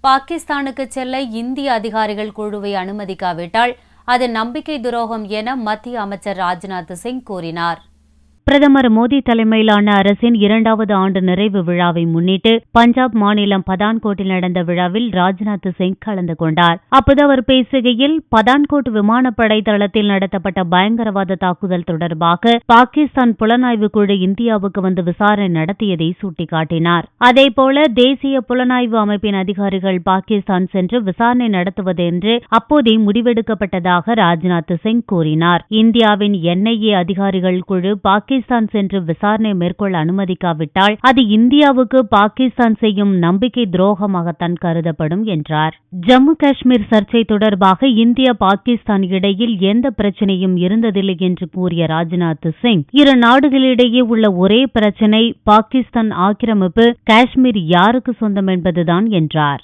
பாகிஸ்தானுக்கு செல்ல இந்திய அதிகாரிகள் குழுவை அனுமதிக்காவிட்டால் அது நம்பிக்கை துரோகம் என மத்திய அமைச்சர் ராஜ்நாத் சிங் கூறினார். பிரதமர் மோடி தலைமையிலான அரசின் 2வது ஆண்டு நிறைவு விழாவை முன்னிட்டு பஞ்சாப் மாநிலம் பதான்கோட்டில் நடந்த விழாவில் ராஜ்நாத் சிங் கலந்து கொண்டார். அப்போது அவர் பேசுகையில், பதான்கோட் விமானப்படை தளத்தில் நடத்தப்பட்ட பயங்கரவாத தாக்குதல் தொடர்பாக பாகிஸ்தான் புலனாய்வு குழு இந்தியாவுக்கு வந்து விசாரணை நடத்தியதை சுட்டிக்காட்டினார். அதேபோல தேசிய புலனாய்வு அமைப்பின் அதிகாரிகள் பாகிஸ்தான் சென்று விசாரணை நடத்துவது என்று அப்போதே முடிவெடுக்கப்பட்டதாக ராஜ்நாத் சிங் கூறினார். இந்தியாவின் NIA அதிகாரிகள் குழு பாகிஸ்தான் சென்று விசாரணை மேற்கொள்ள அனுமதிக்காவிட்டால் அது இந்தியாவுக்கு பாகிஸ்தான் செய்யும் நம்பிக்கை துரோகமாகத்தான் கருதப்படும் என்றார். ஜம்மு காஷ்மீர் சர்ச்சை தொடர்பாக இந்தியா பாகிஸ்தான் இடையில் எந்த பிரச்சனையும் இருந்ததில்லை என்று கூறிய ராஜ்நாத் சிங், இரு நாடுகளிடையே உள்ள ஒரே பிரச்சனை பாகிஸ்தான் ஆக்கிரமிப்பு, காஷ்மீர் யாருக்கு சொந்தம் என்பதுதான் என்றார்.